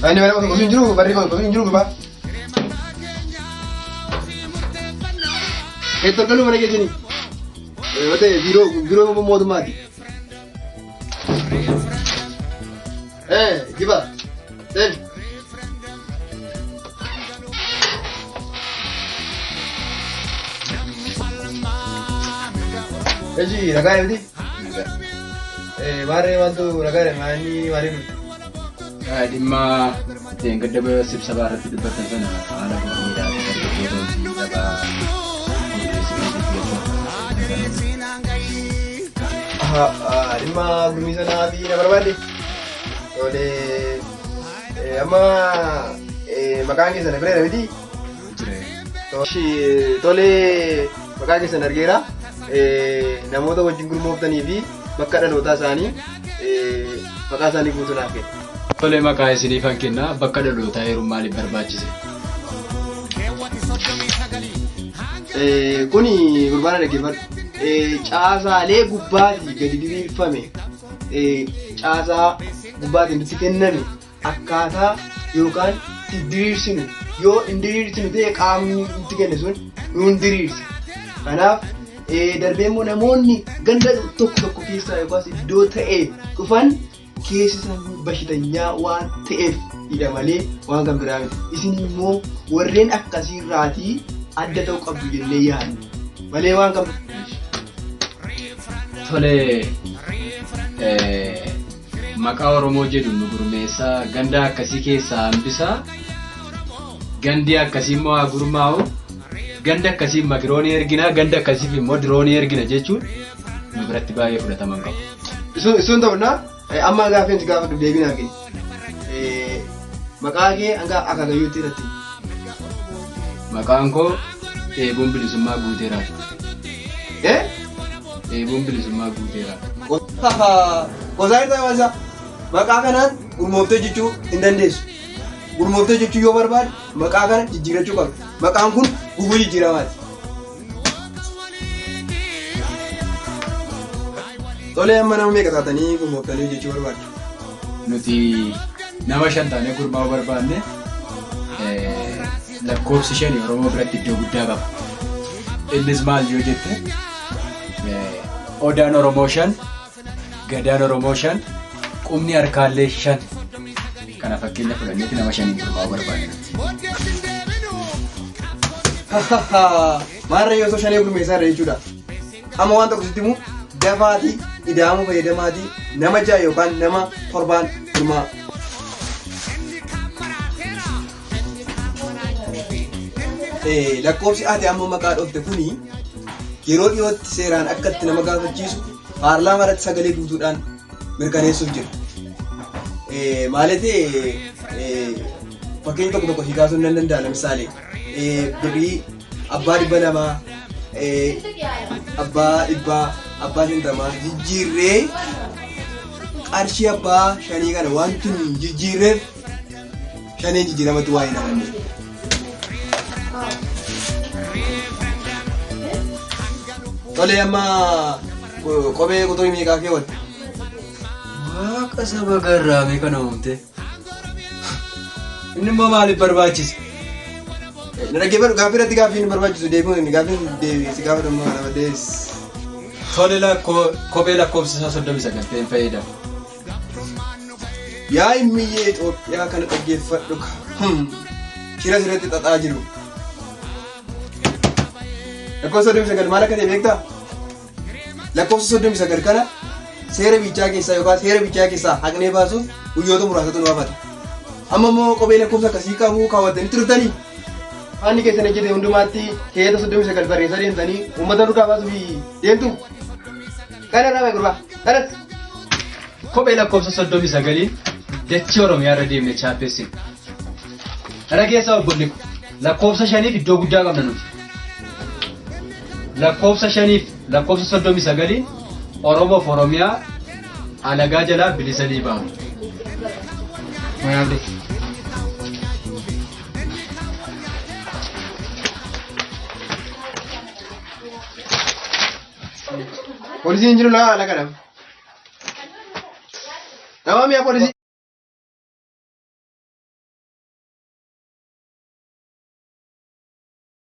Ini mana kau tunjuk bari kau tunjuk apa? Itu kan mana ke sini? Mate biro mau mati. Gimana? Then. Ji, raga ini. Mari bantu raga mani mari. Dhimma gadda sibsabaa irratti dubbatan sana haala dhimma gurmii sanaa fi na barbaade amma maqaan keessan bireera miti tole maqaa keessan argeera namoota wajjin gurmooftanii fi bakka dhalootaa isaanii maqaa isaanii guutuu naaf kenna. Tole maqaa isiniif hankenna bakka dhalootaa heeruun maaliif barbaachise? Kuni gurbaana dhaggeeffadhu. Caasaalee gubbaatii gadi diriirfame caasaa gubbaatiin nutti kenname akkaataa yookaan itti diriirsinu yoo hin diriirsinu ta'e qaamni nutti kenne sun nuun diriirsa. Kanaaf darbee immoo namoonni ganda tokko keessaa yookaas iddoo ta'e dhufan keessi isaanii bashitanyaa waan ta'eef hidha malee waan kan biraa miti. Isin immoo warreen akkasiirraatii adda ta'uu qabdu jennee yaadna malee waan kan Tole maqaa Oromoo jedhu nu gurmeessaa ganda akkasii keessaa hambisaa gandi akkasii immoo haa gurmaa'u ganda akkasii makiroonii ergina ganda akkasiif immoo diroonii ergina jechuun nu biratti baay'ee fudhataman qabu. Isuun ta'uudha amma gaaffiin si gaafa deebiin arginu maqaa kee hanga akaakayyuutti irratti. Maqaan koo Eebuun Bilisummaa Guuteeraa. Eebuun Bilisummaa Guuteeraa. Gosaa irraa waansa maqaa kanaan gurmooftee jechuu hin dandeessu. Gurmooftee jechuu yoo barbaade maqaa kana jijjiirachuu qabdu. Maqaan kun guguu jijjiiramaati. Tolee amma nama meeqa taatanii gurmooftanii jechuu barbaaddu? Nuti nama 5 taanee gurmaa'uu barbaanne lakkoofsi 5 Oromoo biratti iddoo guddaa qaba. Innis maal yoo jette Odaan Oromoo 5, Gadaan Oromoo 5, qubni harkaallee 5 kana fakkeenya fudhanneeti nama 5 gurmaa'uu barbaanne. Maarra yoo osoo 5 gurmeessaa irra jechuudha. Amma waan tokko sitti himu dafaatii ida'amuu fayyadamaatii nama 6 yookaan nama 7 gurmaa'u. Lakkoofsi ati amma maqaa dhoofte kuni yeroo dhiyootti seeraan akka itti nama gaafachiisu paarlaamaa irratti sagalee guutuudhaan mirkaneessuuf jira. Maaliti fakkeenya tokko si kaasuun nan danda'a. Misaalee birrii abbaa 200 abbaa 100 abbaa 50 jijjiirree qarshii abbaa 5 kana wanti jijjiirreef 5 jijjiiramatti waa hin amanne. Tole amma kophee quxurii meeqaa keewwatte? Waaqa saba garraamee kana uumte. Inni immoo maaliif barbaachise? Na dhaggeeffadhu gaaffii irratti gaaffii hin barbaachisu deebiin gaaffii si gaafatamu kana madees. Tole kophee lakkoofsa isaa 39 ta'een fayyadamu. Yaa himmiyyee Itoophiyaa kana dhaggeeffadhu shira sirratti xaxaa jiru. Lakkoofsa 39 maal akka ta'e beektaa? Lakkoofsa 39 kana seera biichaa keessaa yookaan seera biichaa keessaa haqnee baasuuf guyyoota muraasatu nu hafata. Amma immoo kophee lakkoofsa akkasii qabu kaawwatanii turtanii haanni keessan ejjete hundumaatti keeta 39 barreessaa deemtanii uummata duukaa baasuuf deemtu. Kana irraa gurbaa kanatti. Kophee lakkoofsa 39 dachee Oromiyaa irra deemne chaappeessine. Kana keessaa obbolli lakkoofsa 5 iddoo guddaa qabna nuti. Lakkoofsa 5 lakkoofsa 39 Oromoof Oromiyaa alagaa jalaa bilisa ni baamu. Mayaabde. Polisiin jiru laa ala kadhama. Nama mi'a polisi.